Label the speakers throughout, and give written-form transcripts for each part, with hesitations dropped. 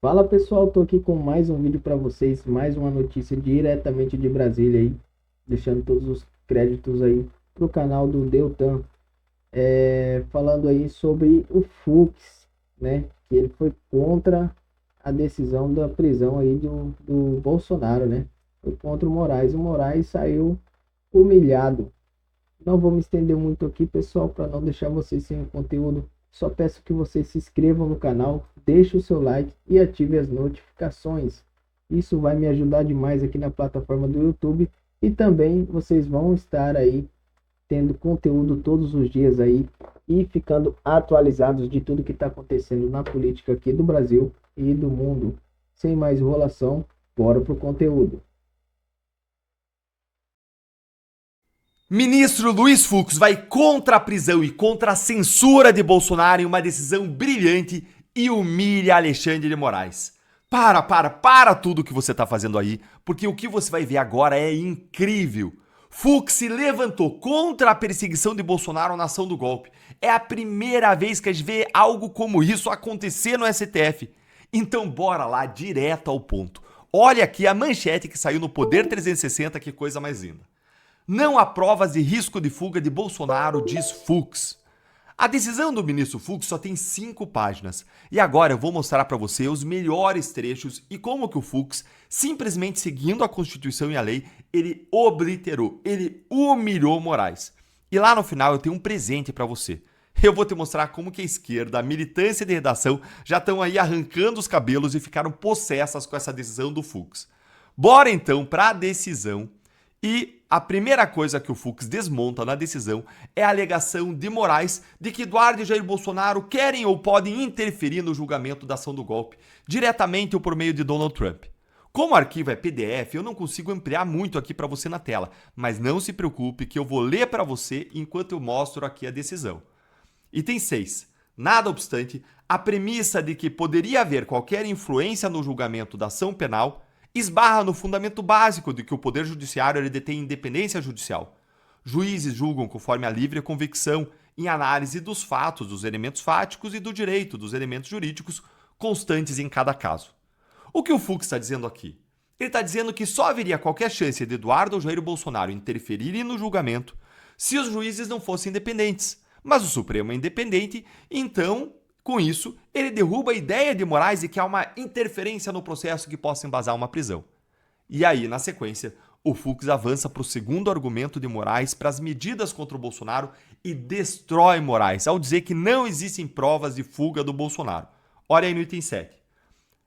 Speaker 1: Fala pessoal, tô aqui com mais um vídeo para vocês, mais uma notícia diretamente de Brasília aí, deixando todos os créditos aí pro canal do Deltan, falando aí sobre o Fux, né, que ele foi contra a decisão da prisão aí do Bolsonaro, né, foi contra o Moraes saiu humilhado. Não vou me estender muito aqui, pessoal, para não deixar vocês sem conteúdo. Só peço que vocês se inscrevam no canal, deixem o seu like e ative as notificações. Isso vai me ajudar demais aqui na plataforma do YouTube e também vocês vão estar aí tendo conteúdo todos os dias aí e ficando atualizados de tudo que está acontecendo na política aqui do Brasil e do mundo. Sem mais enrolação, bora pro conteúdo.
Speaker 2: Ministro Luiz Fux vai contra a prisão e contra a censura de Bolsonaro em uma decisão brilhante e humilha Alexandre de Moraes. Para tudo que você está fazendo aí, porque o que você vai ver agora é incrível. Fux se levantou contra a perseguição de Bolsonaro na ação do golpe. É a primeira vez que a gente vê algo como isso acontecer no STF. Então bora lá, direto ao ponto. Olha aqui a manchete que saiu no Poder 360, que coisa mais linda. Não há provas de risco de fuga de Bolsonaro, diz Fux. A decisão do ministro Fux só tem 5 páginas. E agora eu vou mostrar para você os melhores trechos e como que o Fux, simplesmente seguindo a Constituição e a lei, ele obliterou, ele humilhou Moraes. E lá no final eu tenho um presente para você. Eu vou te mostrar como que a esquerda, a militância de redação, já estão aí arrancando os cabelos e ficaram possessas com essa decisão do Fux. Bora então para a decisão. E a primeira coisa que o Fux desmonta na decisão é a alegação de Moraes de que Eduardo e Jair Bolsonaro querem ou podem interferir no julgamento da ação do golpe, diretamente ou por meio de Donald Trump. Como o arquivo é PDF, eu não consigo ampliar muito aqui para você na tela, mas não se preocupe que eu vou ler para você enquanto eu mostro aqui a decisão. Item 6. Nada obstante, a premissa de que poderia haver qualquer influência no julgamento da ação penal esbarra no fundamento básico de que o Poder Judiciário ele detém independência judicial. Juízes julgam conforme a livre convicção, em análise dos fatos, dos elementos fáticos e do direito, dos elementos jurídicos constantes em cada caso. O que o Fux está dizendo aqui? Ele está dizendo que só haveria qualquer chance de Eduardo ou Jair Bolsonaro interferirem no julgamento se os juízes não fossem independentes. Mas o Supremo é independente, então com isso, ele derruba a ideia de Moraes de que há uma interferência no processo que possa embasar uma prisão. E aí, na sequência, o Fux avança para o segundo argumento de Moraes para as medidas contra o Bolsonaro e destrói Moraes, ao dizer que não existem provas de fuga do Bolsonaro. Olha aí no item 7.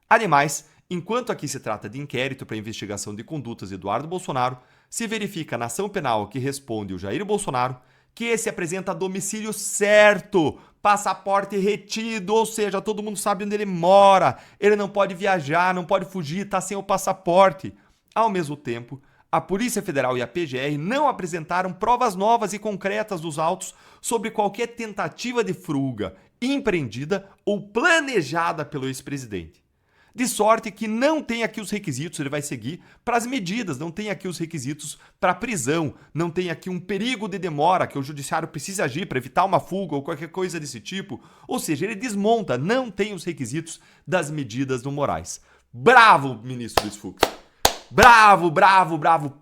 Speaker 2: Ademais, enquanto aqui se trata de inquérito para investigação de condutas de Eduardo Bolsonaro, se verifica na ação penal que responde o Jair Bolsonaro que esse apresenta domicílio certo, passaporte retido, ou seja, todo mundo sabe onde ele mora, ele não pode viajar, não pode fugir, está sem o passaporte. Ao mesmo tempo, a Polícia Federal e a PGR não apresentaram provas novas e concretas dos autos sobre qualquer tentativa de fuga empreendida ou planejada pelo ex-presidente. De sorte que não tem aqui os requisitos, ele vai seguir para as medidas, não tem aqui os requisitos para a prisão, não tem aqui um perigo de demora que o judiciário precisa agir para evitar uma fuga ou qualquer coisa desse tipo. Ou seja, ele desmonta, não tem os requisitos das medidas do Moraes. Bravo, ministro Luiz Fux. Bravo,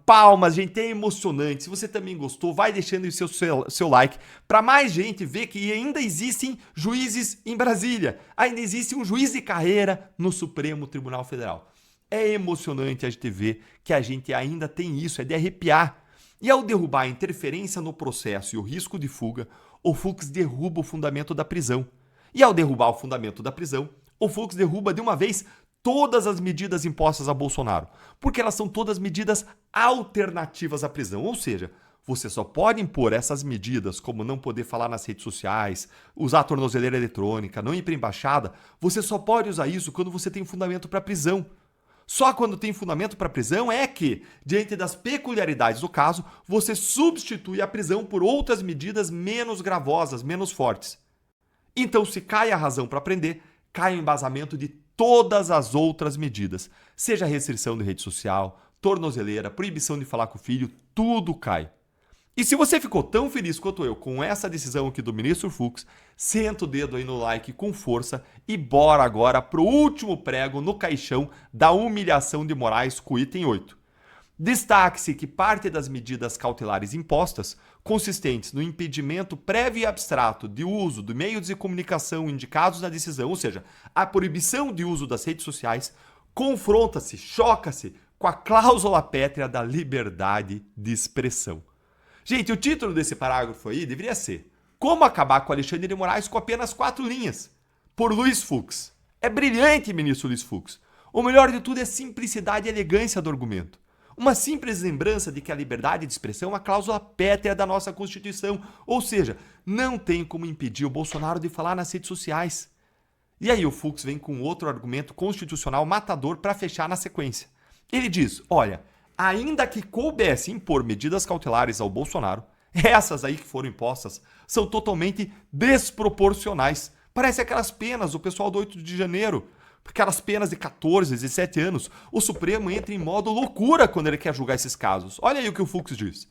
Speaker 2: palmas, gente, é emocionante. Se você também gostou, vai deixando o seu like para mais gente ver que ainda existem juízes em Brasília, ainda existe um juiz de carreira no Supremo Tribunal Federal. É emocionante a gente ver que a gente ainda tem isso, é de arrepiar. E ao derrubar a interferência no processo e o risco de fuga, o Fux derruba o fundamento da prisão. E ao derrubar o fundamento da prisão, o Fux derruba de uma vez todas as medidas impostas a Bolsonaro, porque elas são todas medidas alternativas à prisão, ou seja, você só pode impor essas medidas, como não poder falar nas redes sociais, usar a tornozeleira eletrônica, não ir para a embaixada, você só pode usar isso quando você tem fundamento para prisão. Só quando tem fundamento para prisão é que, diante das peculiaridades do caso, você substitui a prisão por outras medidas menos gravosas, menos fortes. Então, se cai a razão para prender, cai o embasamento de todas as outras medidas, seja restrição de rede social, tornozeleira, proibição de falar com o filho, tudo cai. E se você ficou tão feliz quanto eu com essa decisão aqui do ministro Fux, senta o dedo aí no like com força e bora agora pro último prego no caixão da humilhação de Moraes com o item 8. Destaque-se que parte das medidas cautelares impostas, consistentes no impedimento prévio e abstrato de uso de meios de comunicação indicados na decisão, ou seja, a proibição de uso das redes sociais, confronta-se, choca-se com a cláusula pétrea da liberdade de expressão. Gente, o título desse parágrafo aí deveria ser Como acabar com Alexandre de Moraes com apenas 4 linhas, por Luiz Fux. É brilhante, ministro Luiz Fux. O melhor de tudo é a simplicidade e elegância do argumento. Uma simples lembrança de que a liberdade de expressão é uma cláusula pétrea da nossa Constituição, ou seja, não tem como impedir o Bolsonaro de falar nas redes sociais. E aí o Fux vem com outro argumento constitucional matador para fechar na sequência. Ele diz, olha, ainda que coubesse impor medidas cautelares ao Bolsonaro, essas aí que foram impostas são totalmente desproporcionais. Parece aquelas penas do pessoal do 8 de janeiro, aquelas penas de 14, 17 anos. O Supremo entra em modo loucura quando ele quer julgar esses casos. Olha aí o que o Fux diz.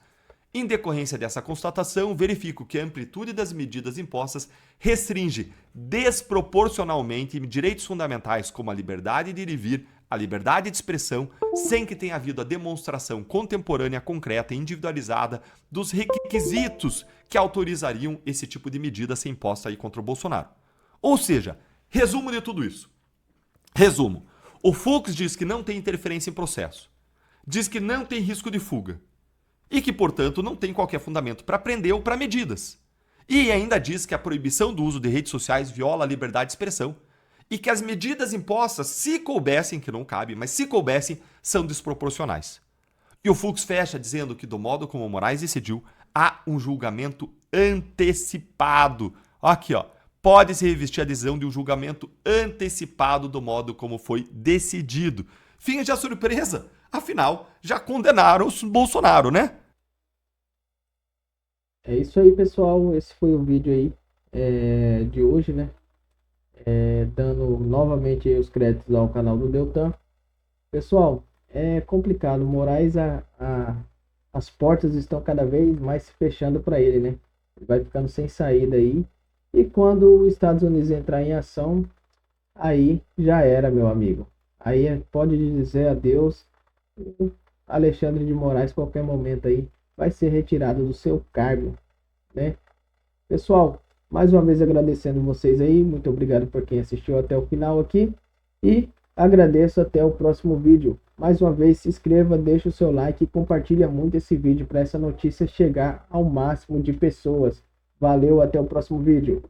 Speaker 2: Em decorrência dessa constatação, verifico que a amplitude das medidas impostas restringe desproporcionalmente direitos fundamentais como a liberdade de ir e vir, a liberdade de expressão, sem que tenha havido a demonstração contemporânea, concreta e individualizada dos requisitos que autorizariam esse tipo de medida ser imposta aí contra o Bolsonaro. Ou seja, resumo de tudo isso. Resumo. O Fux diz que não tem interferência em processo. Diz que não tem risco de fuga. E que, portanto, não tem qualquer fundamento para prender ou para medidas. E ainda diz que a proibição do uso de redes sociais viola a liberdade de expressão e que as medidas impostas, se coubessem, que não cabe, mas se coubessem, são desproporcionais. E o Fux fecha dizendo que, do modo como o Moraes decidiu, há um julgamento antecipado. Aqui, ó. Pode-se revestir a decisão de um julgamento antecipado do modo como foi decidido. Finge a surpresa. Afinal, já condenaram o Bolsonaro, né?
Speaker 1: É isso aí, pessoal. Esse foi o vídeo aí de hoje, né? Dando novamente os créditos ao canal do Deltan. Pessoal, é complicado. Moraes, as portas estão cada vez mais se fechando para ele, né? Ele vai ficando sem saída aí. E quando os Estados Unidos entrar em ação, aí já era, meu amigo. Aí pode dizer adeus. O Alexandre de Moraes, qualquer momento aí, vai ser retirado do seu cargo, né? Pessoal, mais uma vez agradecendo vocês aí. Muito obrigado por quem assistiu até o final aqui. E agradeço até o próximo vídeo. Mais uma vez, se inscreva, deixa o seu like e compartilha muito esse vídeo para essa notícia chegar ao máximo de pessoas. Valeu, até o próximo vídeo.